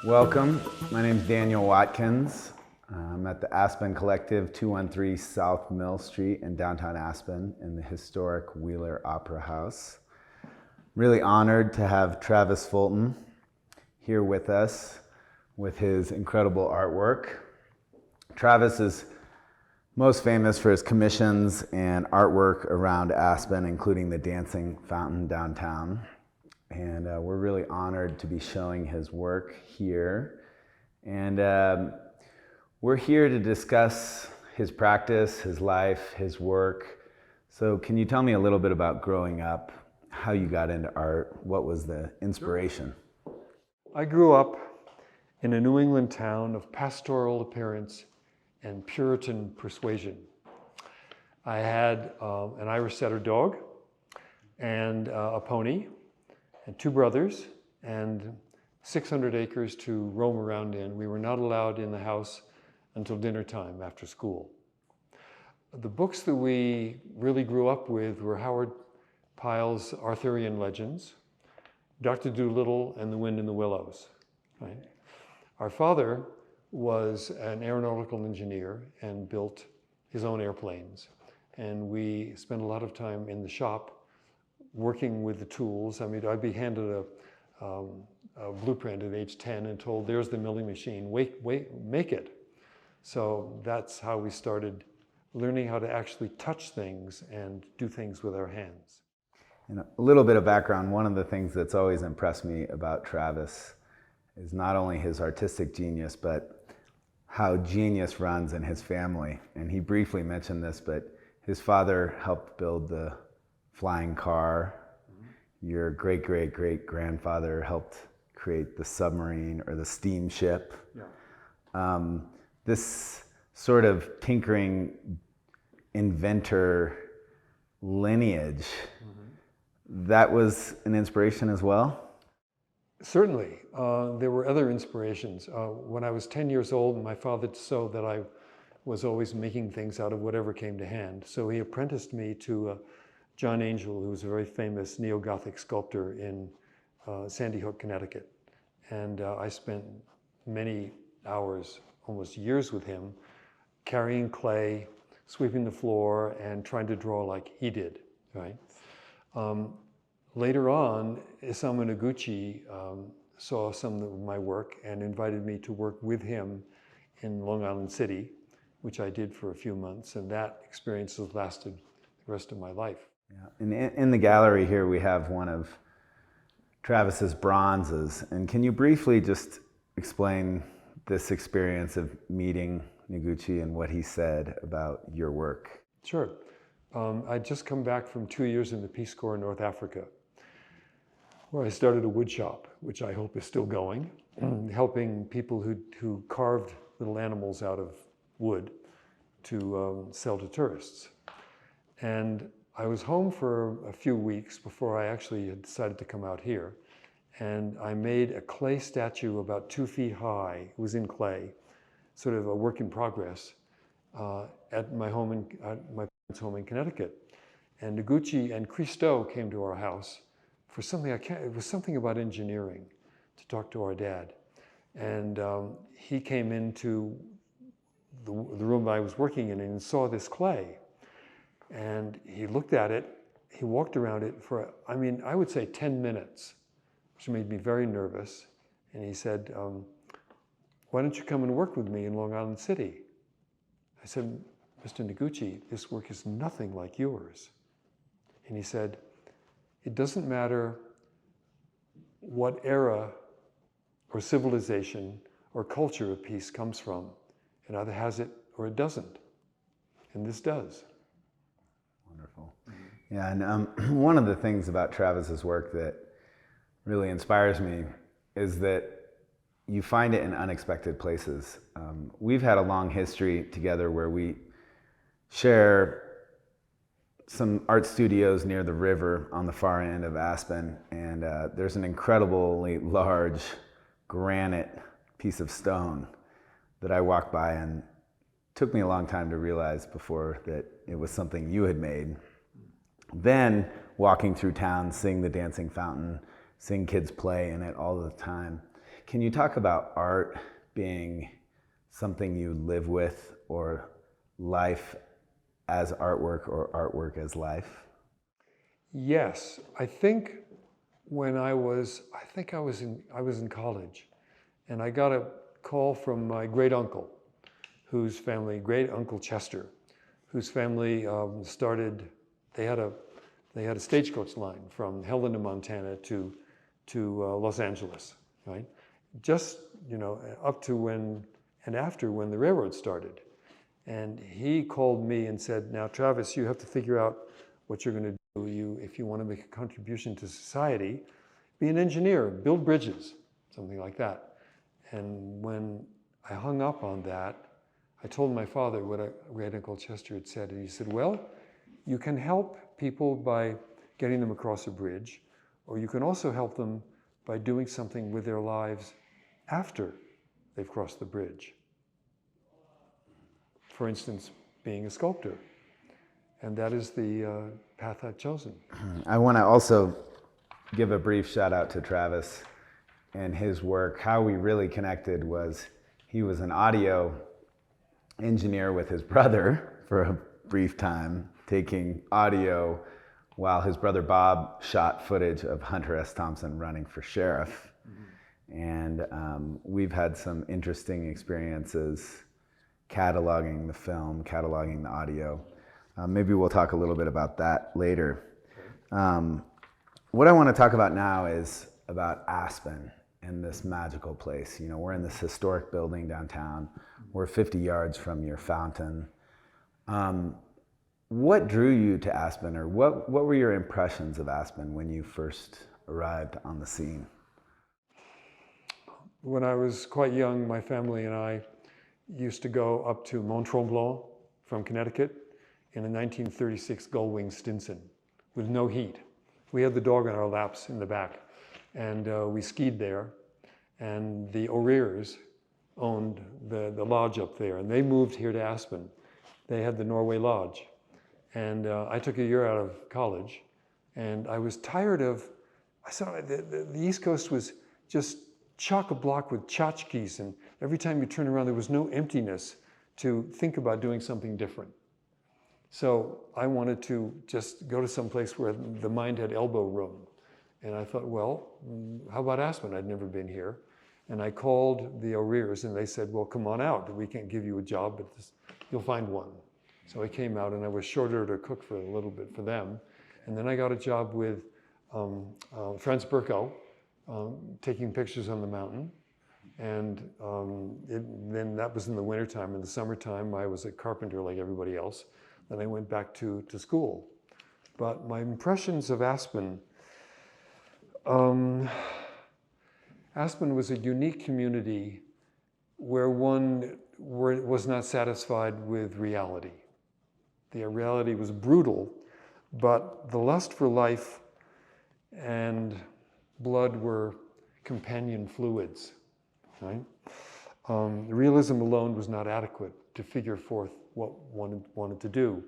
Welcome. My name is Daniel Watkins. I'm at the Aspen Collective, 213 South Mill Street in downtown Aspen in the historic Wheeler Opera House. Really honored to have Travis Fulton here with us with his incredible artwork. Travis is most famous for his commissions and artwork around Aspen, including the dancing fountain downtown. And we're really honored to be showing his work here. And we're here to discuss his practice, his life, his work. So can you tell me a little bit about growing up, how you got into art? What was the inspiration? I grew up in a New England town of pastoral appearance and Puritan persuasion. I had an Irish setter dog and a pony and two brothers and 600 acres to roam around in. We were not allowed in the house until dinner time after school. The books that we really grew up with were Howard Pyle's Arthurian Legends, Dr. Dolittle and the Wind in the Willows. Right? Our father was an aeronautical engineer and built his own airplanes. And we spent a lot of time in the shop working with the tools. I mean, I'd be handed a blueprint at age 10 and told, there's the milling machine, wait, make it. So that's how we started learning how to actually touch things and do things with our hands. And a little bit of background, one of the things that's always impressed me about Travis is not only his artistic genius, but how genius runs in his family. And he briefly mentioned this, but his father helped build the flying car. Mm-hmm. Your great-great-great-grandfather helped create the submarine or the steamship. Yeah. This sort of tinkering inventor lineage, mm-hmm. that was an inspiration as well? Certainly. There were other inspirations. When I was 10 years old, my father saw that I was always making things out of whatever came to hand. So he apprenticed me to John Angel, who was a very famous neo-Gothic sculptor in Sandy Hook, Connecticut. And I spent many hours, almost years with him, carrying clay, sweeping the floor, and trying to draw like he did, right? Later on, Isamu Noguchi saw some of my work and invited me to work with him in Long Island City, which I did for a few months, and that experience has lasted the rest of my life. Yeah. And in the gallery here, we have one of Travis's bronzes. And can you briefly just explain this experience of meeting Noguchi and what he said about your work? Sure. I'd just come back from 2 years in the Peace Corps in North Africa, where I started a wood shop, which I hope is still going, helping people who carved little animals out of wood to sell to tourists. And I was home for a few weeks before I actually had decided to come out here. And I made a clay statue about 2 feet high. It was in clay, sort of a work in progress, at my parents' home in Connecticut. And Noguchi and Christo came to our house for something it was something about engineering, to talk to our dad. And he came into the room I was working in and saw this clay. And he looked at it, he walked around it for, I would say 10 minutes, which made me very nervous. And he said, why don't you come and work with me in Long Island City? I said, Mr. Noguchi, this work is nothing like yours. And he said, it doesn't matter what era or civilization or culture a piece comes from. It either has it or it doesn't. And this does. Wonderful. Yeah, and one of the things about Travis's work that really inspires me is that you find it in unexpected places. We've had a long history together where we share some art studios near the river on the far end of Aspen, and there's an incredibly large granite piece of stone that I walked by, and took me a long time to realize before that it was something you had made. Then walking through town, seeing the dancing fountain, seeing kids play in it all the time, can you talk about art being something you live with, or life as artwork, or artwork as life? Yes, I think when I was in college, and I got a call from my great uncle, whose family, great uncle Chester, whose family started. They had a stagecoach line from Helena, Montana to Los Angeles, right? Just up to when and after when the railroad started. And he called me and said, "Now, Travis, you have to figure out what you're going to do. If you want to make a contribution to society, be an engineer, build bridges," something like that. And when I hung up on that, I told my father what great Uncle Chester had said, and he said, "Well, you can help people by getting them across a bridge, or you can also help them by doing something with their lives after they've crossed the bridge. For instance, being a sculptor." And that is the path I've chosen. I want to also give a brief shout out to Travis and his work. How we really connected was he was an audio engineer with his brother for a brief time, taking audio while his brother Bob shot footage of Hunter S. Thompson running for sheriff. Mm-hmm. And we've had some interesting experiences cataloging the film, cataloging the audio. Maybe we'll talk a little bit about that later. Okay. What I want to talk about now is about Aspen and this magical place. We're in this historic building downtown. We're 50 yards from your fountain. What drew you to Aspen, or what were your impressions of Aspen when you first arrived on the scene? When I was quite young, my family and I used to go up to Mont Tremblant from Connecticut in a 1936 Gullwing Stinson with no heat. We had the dog on our laps in the back, and we skied there. And the O'Rears owned the lodge up there, and they moved here to Aspen. They had the Norway Lodge. And I took a year out of college, and I was tired of, I saw the East Coast was just chock-a-block with tchotchkes, and every time you turn around, there was no emptiness to think about doing something different. So I wanted to just go to some place where the mind had elbow room. And I thought, well, how about Aspen? I'd never been here. And I called the O'Rears, and they said, "Well, come on out. We can't give you a job, but you'll find one." So I came out, and I was short order cook for a little bit for them. And then I got a job with Franz Berko, taking pictures on the mountain. And then that was in the wintertime. In the summertime, I was a carpenter like everybody else. Then I went back to school. But my impressions of Aspen, Aspen was a unique community where one was not satisfied with reality. The reality was brutal, but the lust for life and blood were companion fluids, right? Realism alone was not adequate to figure forth what one wanted to do.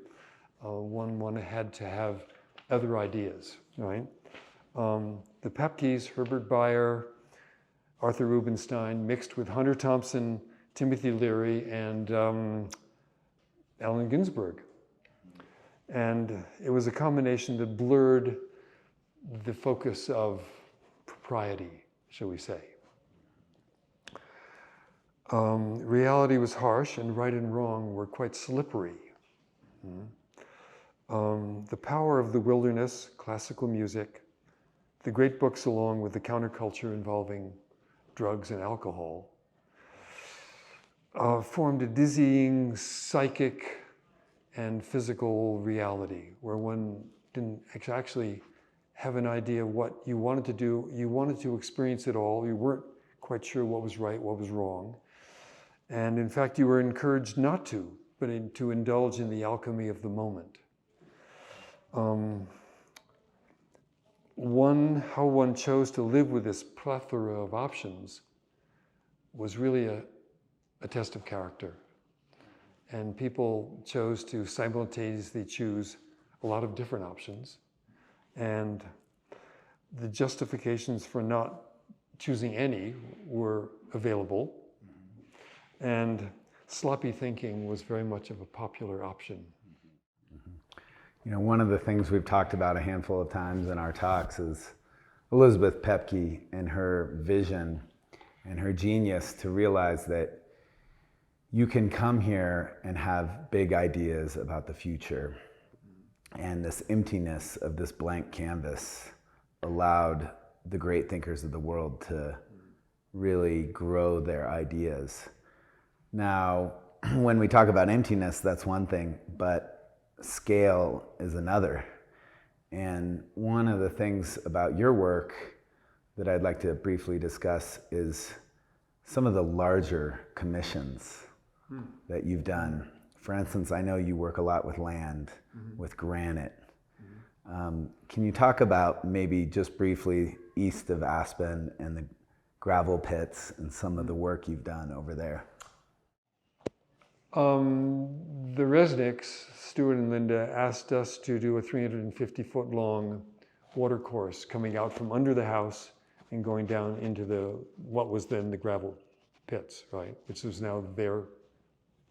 One had to have other ideas, right? The Pepkes, Herbert Bayer, Arthur Rubinstein, mixed with Hunter Thompson, Timothy Leary, and Allen Ginsberg. And it was a combination that blurred the focus of propriety, shall we say. Reality was harsh, and right and wrong were quite slippery. The power of the wilderness, classical music, the great books along with the counterculture involving drugs and alcohol, formed a dizzying psychic and physical reality where one didn't actually have an idea of what you wanted to do. You wanted to experience it all. You weren't quite sure what was right, what was wrong. And in fact, you were encouraged not to, but to indulge in the alchemy of the moment. How one chose to live with this plethora of options was really a test of character. And people chose to simultaneously choose a lot of different options. And the justifications for not choosing any were available. And sloppy thinking was very much of a popular option. You know, one of the things we've talked about a handful of times in our talks is Elizabeth Pepke and her vision and her genius to realize that you can come here and have big ideas about the future. And this emptiness of this blank canvas allowed the great thinkers of the world to really grow their ideas. Now, when we talk about emptiness, that's one thing, but scale is another. And one of the things about your work that I'd like to briefly discuss is some of the larger commissions that you've done. For instance, I know you work a lot with land, with granite. Can you talk about maybe just briefly east of Aspen and the gravel pits and some of the work you've done over there? The Resnicks, Stuart and Linda, asked us to do a 350-foot long water course coming out from under the house and going down into what was then the gravel pits, right? Which is now their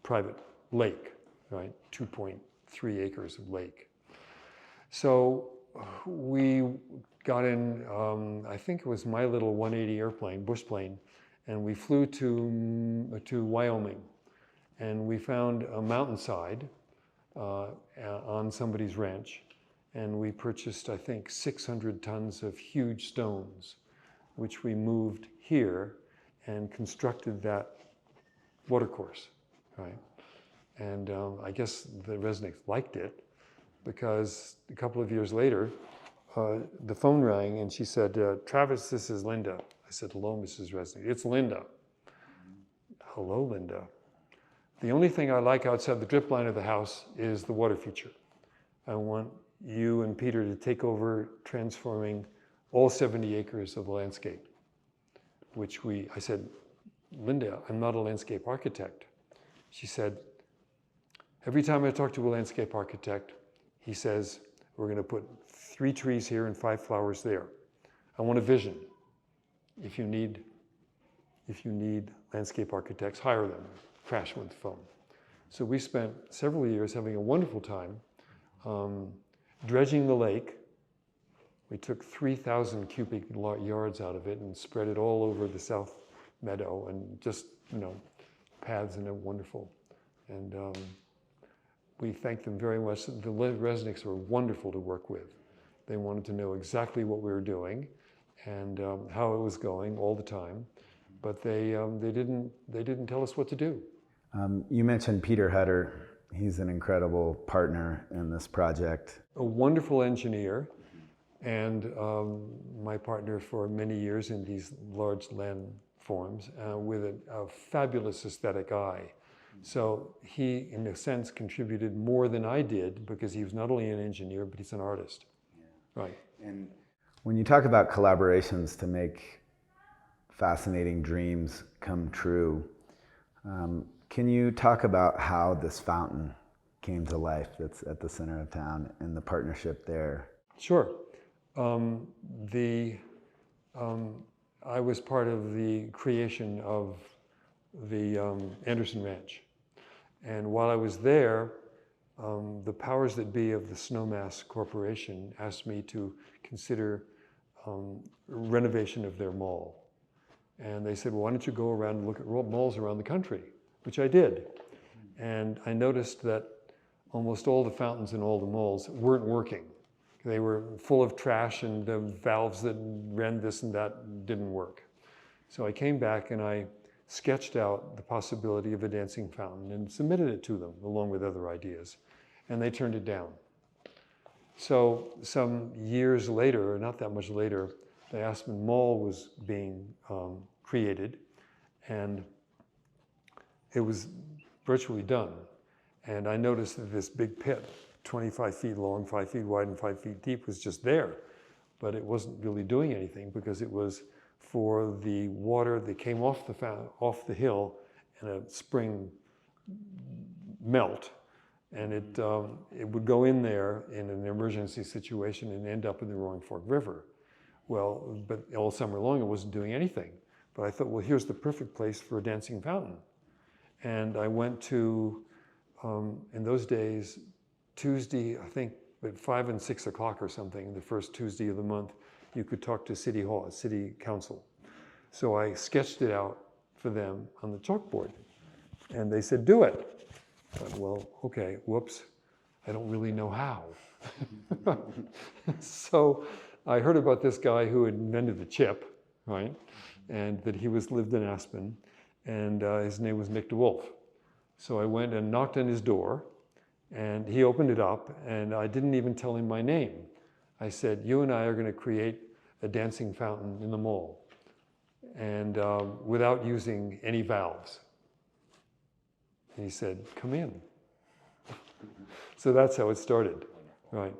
private lake, right? 2.3 acres of lake. So we got in, I think it was my little 180 airplane, bush plane, and we flew to Wyoming. And we found a mountainside on somebody's ranch, and we purchased, I think, 600 tons of huge stones, which we moved here and constructed that watercourse, right? And I guess the Resnicks liked it, because a couple of years later, the phone rang and she said, Travis, this is Linda. I said, hello, Mrs. Resnick. It's Linda. Hello, Linda. The only thing I like outside the drip line of the house is the water feature. I want you and Peter to take over transforming all 70 acres of the landscape, which I said, Linda, I'm not a landscape architect. She said, every time I talk to a landscape architect, he says, we're going to put 3 trees here and 5 flowers there. I want a vision. If you need landscape architects, hire them. Crash went the phone. So we spent several years having a wonderful time dredging the lake. We took 3,000 cubic yards out of it and spread it all over the south meadow, and just, paths, and wonderful. And we thank them very much. The Resnicks were wonderful to work with. They wanted to know exactly what we were doing and how it was going all the time, but they didn't tell us what to do. You mentioned Peter Hutter. He's an incredible partner in this project. A wonderful engineer, and my partner for many years in these large landforms, with a fabulous aesthetic eye. So he, in a sense, contributed more than I did, because he was not only an engineer, but he's an artist. Yeah. Right. And when you talk about collaborations to make fascinating dreams come true, can you talk about how this fountain came to life that's at the center of town and the partnership there? Sure. I was part of the creation of the Anderson Ranch. And while I was there, the powers that be of the Snowmass Corporation asked me to consider renovation of their mall. And they said, well, why don't you go around and look at malls around the country, which I did. And I noticed that almost all the fountains in all the malls weren't working. They were full of trash, and the valves that ran this and that didn't work. So I came back and I sketched out the possibility of a dancing fountain and submitted it to them along with other ideas, and they turned it down. So some years later, or not that much later, the Aspen Mall was being created, and it was virtually done. And I noticed that this big pit, 25 feet long, 5 feet wide, and 5 feet deep, was just there. But it wasn't really doing anything, because it was for the water that came off the hill in a spring melt. And it would go in there in an emergency situation and end up in the Roaring Fork River. Well, but all summer long it wasn't doing anything. But I thought, well, here's the perfect place for a dancing fountain. And I went to, in those days, Tuesday, I think at 5 and 6 o'clock or something, the first Tuesday of the month, you could talk to City Hall, City Council. So I sketched it out for them on the chalkboard. And they said, do it. I thought, well, okay, whoops, I don't really know how. So I heard about this guy who had invented the chip, right? And that he lived in Aspen, and his name was DeWolf. So I went and knocked on his door, and he opened it up, and I didn't even tell him my name. I said, you and I are going to create a dancing fountain in the mall, and without using any valves. And he said, come in. So that's how it started, right?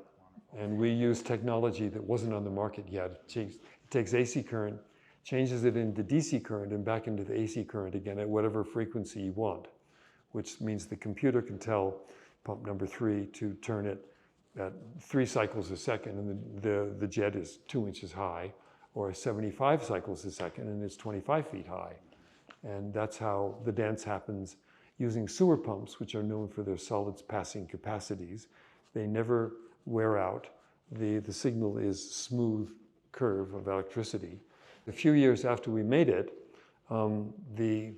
And we used technology that wasn't on the market yet. It takes AC current, changes it into DC current and back into the AC current again at whatever frequency you want, which means the computer can tell pump number 3 to turn it at 3 cycles a second, and the jet is 2 inches high, or 75 cycles a second, and it's 25 feet high. And that's how the dance happens using sewer pumps, which are known for their solids passing capacities. They never wear out. The signal is smooth curve of electricity. A few years after we made it, the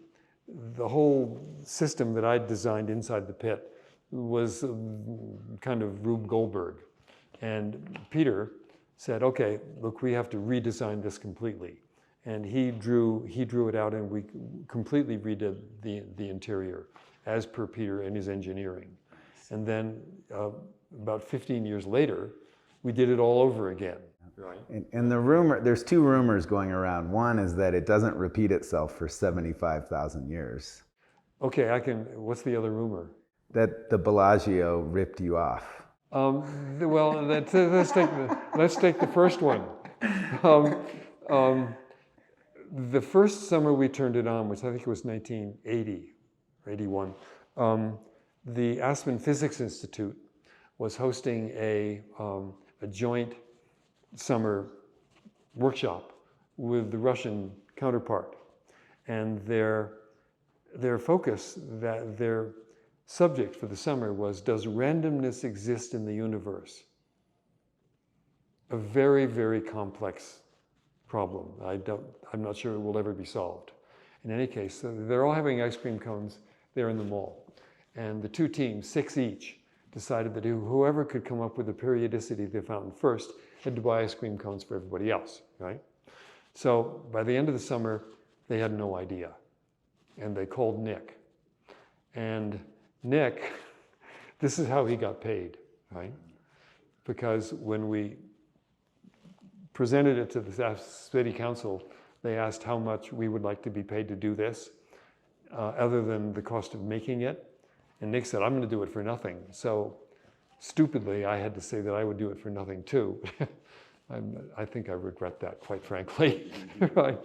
whole system that I designed inside the pit was kind of Rube Goldberg. And Peter said, okay, look, we have to redesign this completely. And he drew it out, and we completely redid the interior as per Peter and his engineering. And then about 15 years later, we did it all over again. Right. And there's 2 rumors going around. One is that it doesn't repeat itself for 75,000 years. Okay, what's the other rumor? That the Bellagio ripped you off. Well, let's take the first one. The first summer we turned it on, which I think it was 1980 or 81, the Aspen Physics Institute was hosting a joint summer workshop with the Russian counterpart. And their focus, their subject for the summer was, does randomness exist in the universe? A very, very complex problem. I'm not sure it will ever be solved. In any case, they're all having ice cream cones there in the mall. And the 2 teams, 6 each, decided that whoever could come up with the periodicity of the fountain first had to buy ice cream cones for everybody else, right? So by the end of the summer, they had no idea. And they called Nick. And Nick, this is how he got paid, right? Because when we presented it to the city council, they asked how much we would like to be paid to do this, other than the cost of making it. And Nick said, I'm going to do it for nothing. So stupidly, I had to say that I would do it for nothing too. I think I regret that, quite frankly. Right?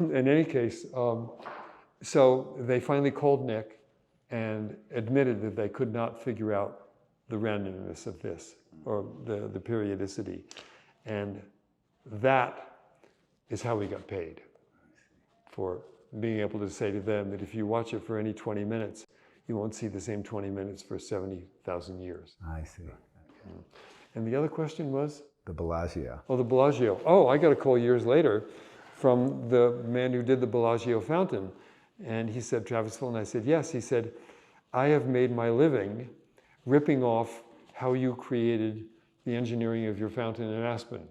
In any case, so they finally called Nick and admitted that they could not figure out the randomness of this, or the periodicity. And that is how we got paid, for being able to say to them that if you watch it for any 20 minutes, you won't see the same 20 minutes for 70,000 years. I see. And the other question was? The Bellagio. Oh, the Bellagio. Oh, I got a call years later from the man who did the Bellagio fountain. And he said, Travis Fulton. I said, yes. He said, I have made my living ripping off how you created the engineering of your fountain in Aspen.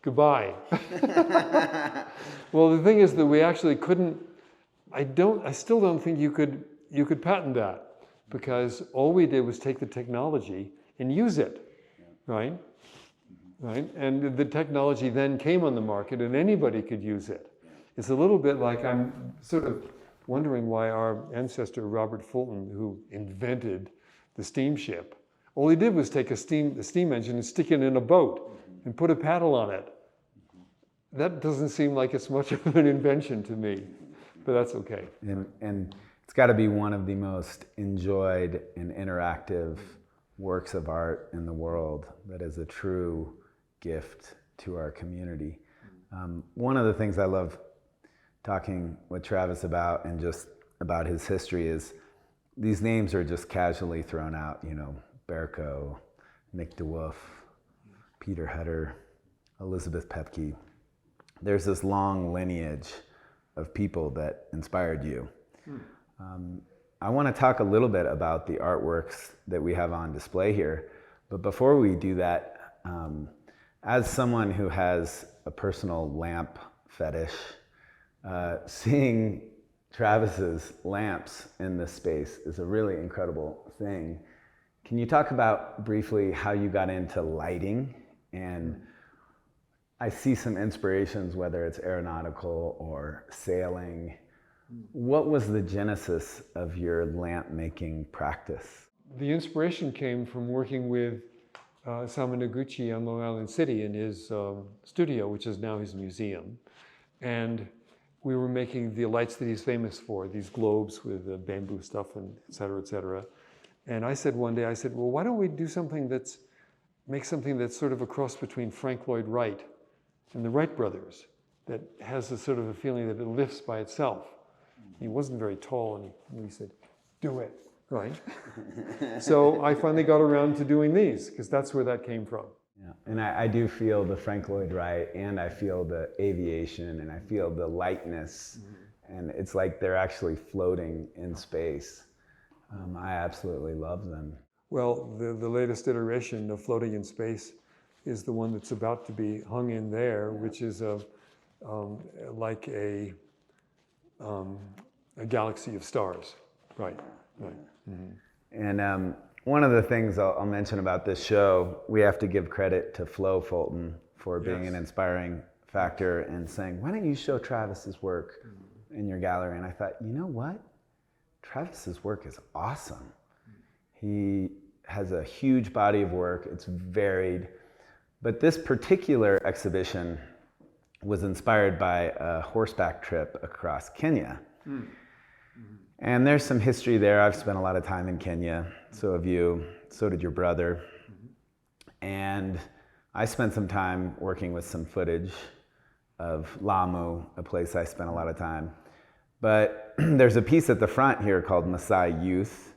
Goodbye. Well, the thing is that we actually couldn't, I still don't think you could patent that, because all we did was take the technology and use it, right? Right? And the technology then came on the market and anybody could use it. It's a little bit like, I'm sort of wondering why our ancestor Robert Fulton, who invented the steamship, all he did was take a steam engine and stick it in a boat and put a paddle on it. That doesn't seem like it's much of an invention to me, but that's okay. And it's got to be one of the most enjoyed and interactive works of art in the world. That is a true gift to our community. One of the things I love talking with Travis about and just about his history is these names are just casually thrown out, you know, Berko, Nick DeWolf, Peter Hutter, Elizabeth Pepke. There's this long lineage of people that inspired you. I want to talk a little bit about the artworks that we have on display here, but before we do that, as someone who has a personal lamp fetish, seeing Travis's lamps in this space is a really incredible thing. Can you talk about briefly how you got into lighting? And I see some inspirations, whether it's aeronautical or sailing. What was the genesis of your lamp making practice? The inspiration came from working with Sama Noguchi on Long Island City in his studio, which is now his museum. And we were making the lights that he's famous for, these globes with bamboo stuff and et cetera, et cetera. And I said one day, well, why don't we do something make something that's sort of a cross between Frank Lloyd Wright and the Wright brothers, that has a sort of a feeling that it lifts by itself. He wasn't very tall, and he said, do it, right? So I finally got around to doing these, because that's where that came from. Yeah. And I do feel the Frank Lloyd Wright, and I feel the aviation, and I feel the lightness, and it's like they're actually floating in space. I absolutely love them. Well, the latest iteration of floating in space is the one that's about to be hung in there, which is like a galaxy of stars. Right. And one of the things I'll mention about this show, we have to give credit to Flo Fulton for being an inspiring factor and saying, why don't you show Travis's work in your gallery? And I thought, you know what? Travis's work is awesome. He has a huge body of work. It's varied. But this particular exhibition was inspired by a horseback trip across Kenya. And there's some history there. I've spent a lot of time in Kenya. So have you. So did your brother. And I spent some time working with some footage of Lamu, a place I spent a lot of time. But there's a piece at the front here called Maasai Youth.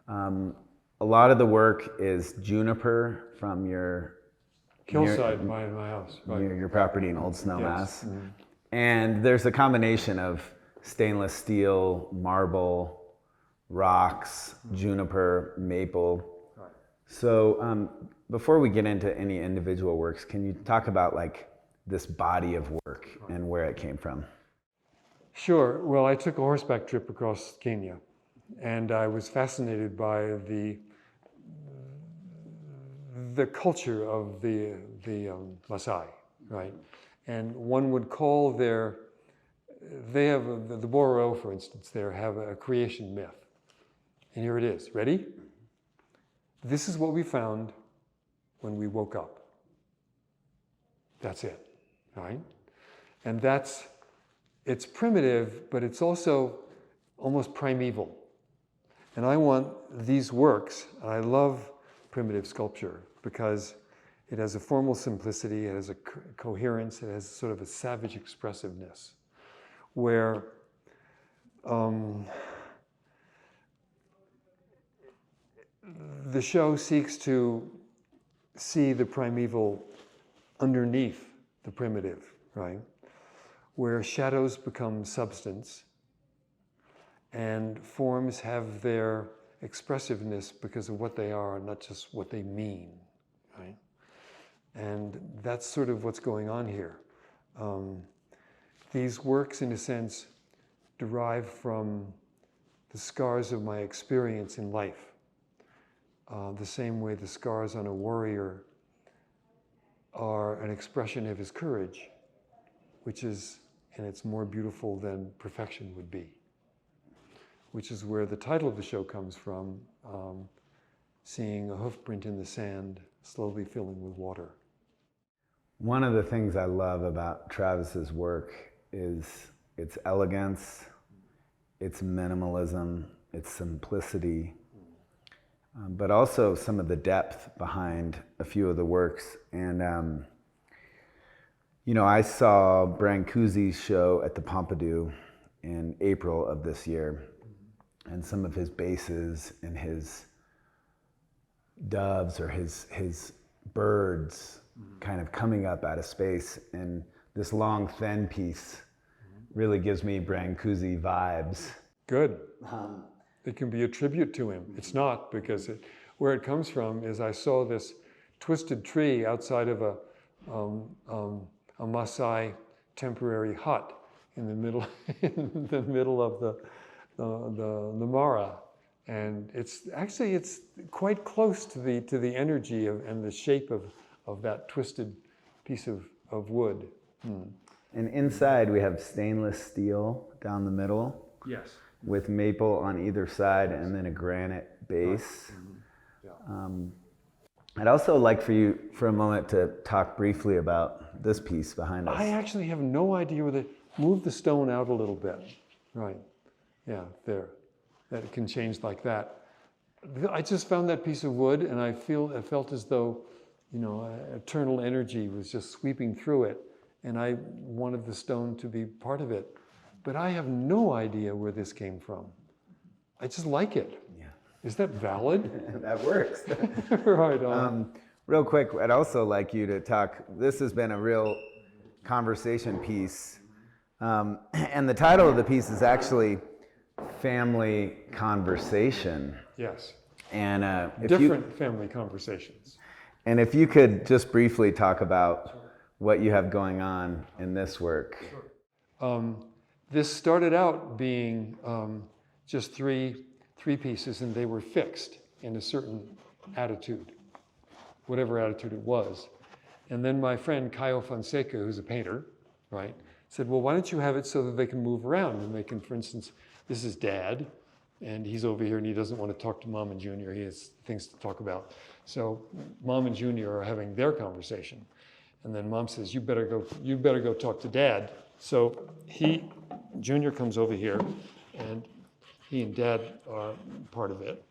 A lot of the work is juniper from your hillside by my house. Right. Your property in Old Snowmass. Yes. And there's a combination of stainless steel, marble, rocks, juniper, maple. Right. So before we get into any individual works, can you talk about like this body of work and where it came from? Sure. Well, I took a horseback trip across Kenya, and I was fascinated by the culture of the Maasai, right? And one would call they have the Boro, for instance, there have a creation myth. And here it is. Ready? This is what we found when we woke up. That's it, right? And it's primitive, but it's also almost primeval. And I want these works, and I love primitive sculpture because it has a formal simplicity, it has a coherence, it has sort of a savage expressiveness, where the show seeks to see the primeval underneath the primitive, right? Where shadows become substance and forms have their expressiveness because of what they are, not just what they mean, right? And that's sort of what's going on here. These works, in a sense, derive from the scars of my experience in life. The same way the scars on a warrior are an expression of his courage, which is, and it's more beautiful than perfection would be, which is where the title of the show comes from, seeing a hoof print in the sand slowly filling with water. One of the things I love about Travis's work is its elegance, its minimalism, its simplicity, but also some of the depth behind a few of the works. And You know, I saw Brancusi's show at the Pompidou in April of this year, and some of his bases and his doves or his birds kind of coming up out of space, and this long thin piece really gives me Brancusi vibes. Good. It can be a tribute to him. It's not, because where it comes from is I saw this twisted tree outside of a Maasai temporary hut in the middle of the Mara, and it's quite close to the energy and the shape of that twisted piece of wood. And inside we have stainless steel down the middle. Yes. With maple on either side, and then a granite base. I'd also like for you for a moment to talk briefly about this piece behind us. I actually have no idea where move the stone out a little bit. Right. Yeah, there. That it can change like that. I just found that piece of wood, and I felt as though, eternal energy was just sweeping through it, and I wanted the stone to be part of it. But I have no idea where this came from. I just like it. Yeah. Is that valid? That works. Right on. Real quick, I'd also like you to talk. This has been a real conversation piece. And the title of the piece is actually Family Conversation. Yes. And different family conversations. And if you could just briefly talk about what you have going on in this work. Sure. This started out being just three pieces, and they were fixed in a certain attitude, whatever attitude it was. And then my friend Caio Fonseca, who's a painter, right, said, well, why don't you have it so that they can move around? And they can, for instance, this is Dad, and he's over here, and he doesn't want to talk to Mom and Junior. He has things to talk about. So Mom and Junior are having their conversation. And then Mom says, you better go talk to Dad. So Junior comes over here, and he and Dad are part of it.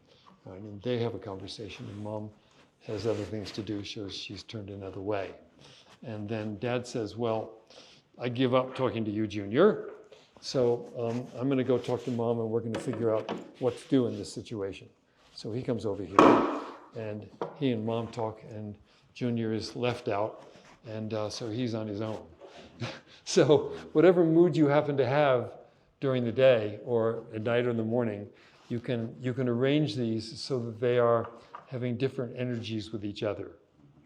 And they have a conversation, and Mom has other things to do, so she's turned another way. And then Dad says, well, I give up talking to you, Junior. So I'm going to go talk to Mom, and we're going to figure out what to do in this situation. So he comes over here, and he and Mom talk, and Junior is left out, and so he's on his own. So whatever mood you happen to have during the day or at night or in the morning, you can arrange these so that they are having different energies with each other,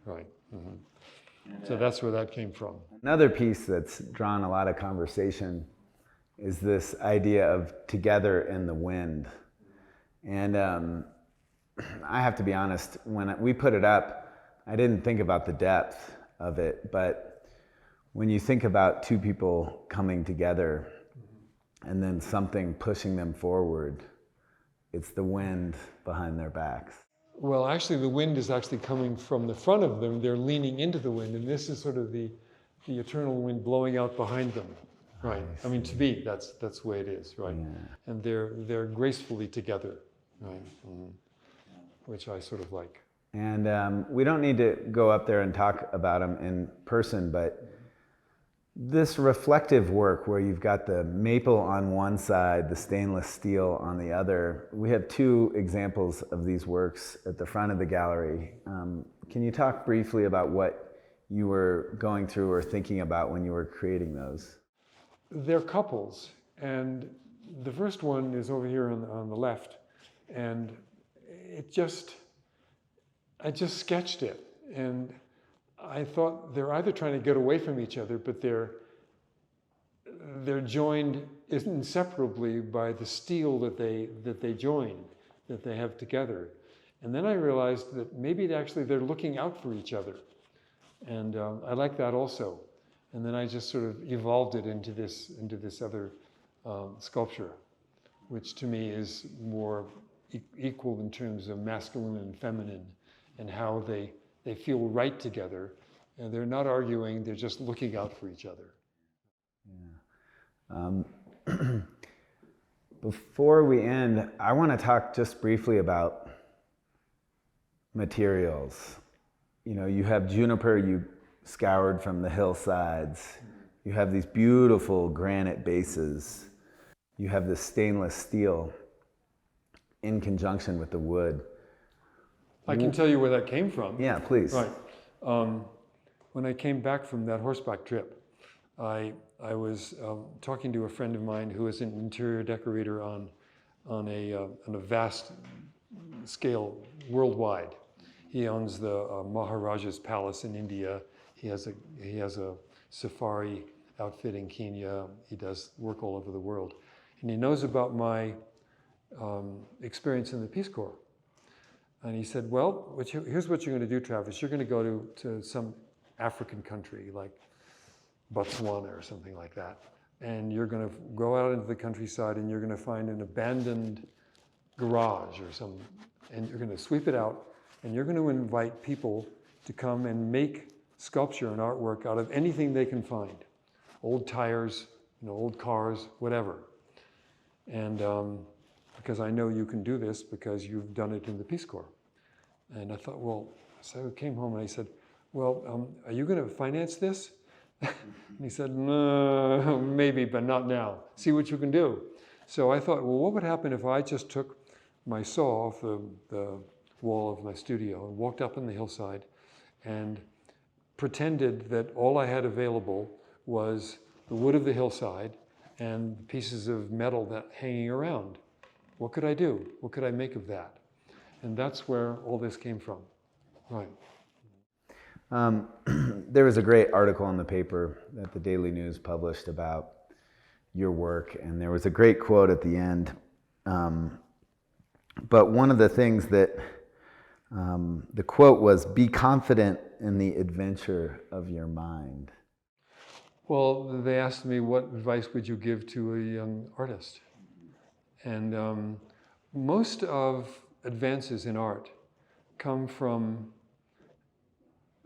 right? Mm-hmm. So that's where that came from. Another piece that's drawn a lot of conversation is this idea of together in the wind. And I have to be honest, when we put it up, I didn't think about the depth of it, but when you think about two people coming together and then something pushing them forward, it's the wind behind their backs. Well, actually, the wind is actually coming from the front of them. They're leaning into the wind, and this is sort of the eternal wind blowing out behind them, right? I mean, to me, that's the way it is, right? Yeah. And they're gracefully together, right? Mm-hmm. Which I sort of like. And we don't need to go up there and talk about them in person, but this reflective work where you've got the maple on one side, the stainless steel on the other, we have two examples of these works at the front of the gallery. Can you talk briefly about what you were going through or thinking about when you were creating those? They're couples, and the first one is over here on the left, and I just sketched it, and I thought they're either trying to get away from each other, but they're joined inseparably by the steel that they join, that they have together. And then I realized that maybe they're looking out for each other, and I like that also. And then I just sort of evolved it into this other sculpture, which to me is more equal in terms of masculine and feminine, and how they feel right together, and they're not arguing, they're just looking out for each other. Yeah. Before we end, I want to talk just briefly about materials. You know, you have juniper, you scoured from the hillsides. You have these beautiful granite bases. You have this stainless steel in conjunction with the wood. I can tell you where that came from. Yeah, please. Right. When I came back from that horseback trip, I was talking to a friend of mine who is an interior decorator on a vast scale worldwide. He owns the Maharaja's Palace in India. He has a safari outfit in Kenya. He does work all over the world. And he knows about my experience in the Peace Corps. And he said, well, here's what you're going to do, Travis. You're going to go to some African country like Botswana or something like that. And you're going to go out into the countryside and you're going to find an abandoned garage or something. And you're going to sweep it out and you're going to invite people to come and make sculpture and artwork out of anything they can find. Old tires, old cars, whatever. And because I know you can do this because you've done it in the Peace Corps. And I thought, well, so I came home and I said, well, are you going to finance this? And he said, no, maybe, but not now. See what you can do. So I thought, well, what would happen if I just took my saw off the wall of my studio and walked up on the hillside and pretended that all I had available was the wood of the hillside and pieces of metal that hanging around. What could I do? What could I make of that? And that's where all this came from. Right. There was a great article in the paper that the Daily News published about your work, and there was a great quote at the end. But one of the things that the quote was, "Be confident in the adventure of your mind." Well, they asked me, what advice would you give to a young artist? And most of advances in art come from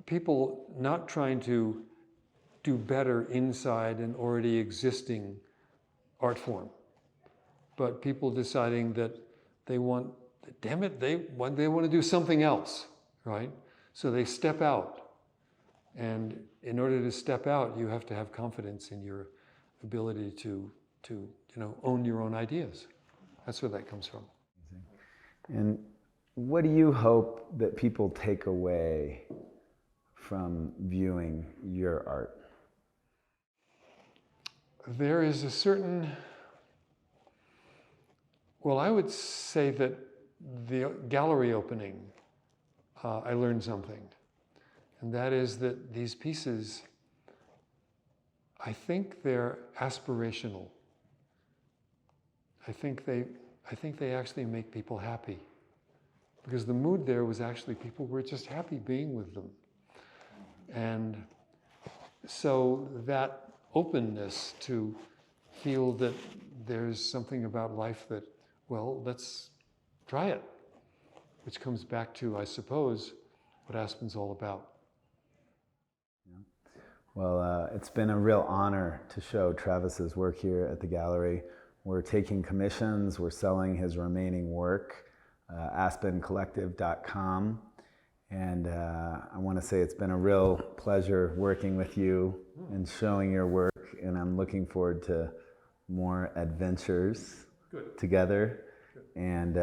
people not trying to do better inside an already existing art form, but people deciding that they want, damn it, they want to do something else, right? So they step out. And in order to step out, you have to have confidence in your ability to own your own ideas. That's where that comes from. And what do you hope that people take away from viewing your art? There is a certain, well, I would say that the gallery opening, I learned something. And that is that these pieces, I think they're aspirational. I think they actually make people happy. Because the mood there was actually people were just happy being with them. And so that openness to feel that there's something about life that, well, let's try it. Which comes back to, I suppose, what Aspen's all about. Well, it's been a real honor to show Travis's work here at the gallery. We're taking commissions, we're selling his remaining work, aspencollective.com. And I want to say it's been a real pleasure working with you and showing your work, and I'm looking forward to more adventures together and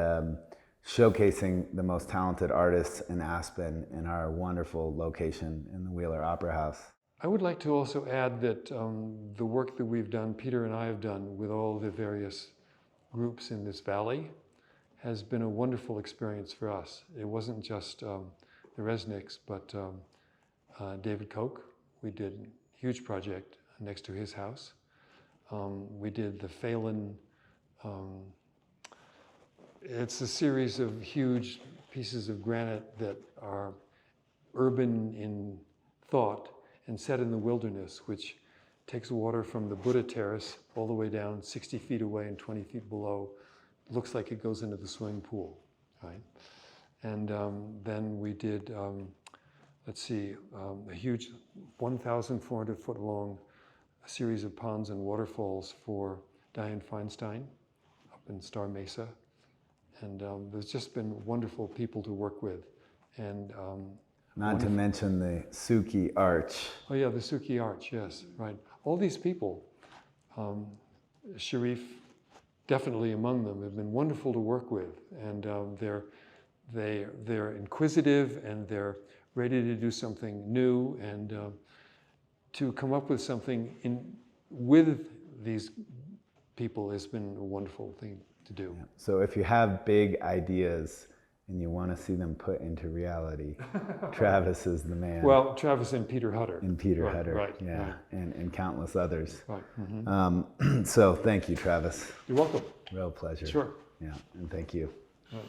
showcasing the most talented artists in Aspen in our wonderful location in the Wheeler Opera House. I would like to also add that the work that we've done, Peter and I have done with all the various groups in this valley, has been a wonderful experience for us. It wasn't just the Resnicks, but David Koch. We did a huge project next to his house. We did the Phelan. It's a series of huge pieces of granite that are urban in thought and set in the wilderness, which takes water from the Buddha Terrace all the way down 60 feet away and 20 feet below. Looks like it goes into the swimming pool, right? And then we did, a huge 1,400 foot long series of ponds and waterfalls for Dianne Feinstein up in Star Mesa. And there's just been wonderful people to work with. And Not to mention the Suki Arch. Oh yeah, the Suki Arch, yes, right. All these people, Sharif definitely among them, have been wonderful to work with, and they're inquisitive and they're ready to do something new and to come up with something with these people has been a wonderful thing to do. Yeah. So if you have big ideas and you want to see them put into reality, Travis is the man. Well, Travis and Peter Hutter. And Peter Right, Hutter, right, yeah, right. And countless others. Right. Mm-hmm. So thank you, Travis. You're welcome. Real pleasure. Sure. Yeah, and thank you. Right.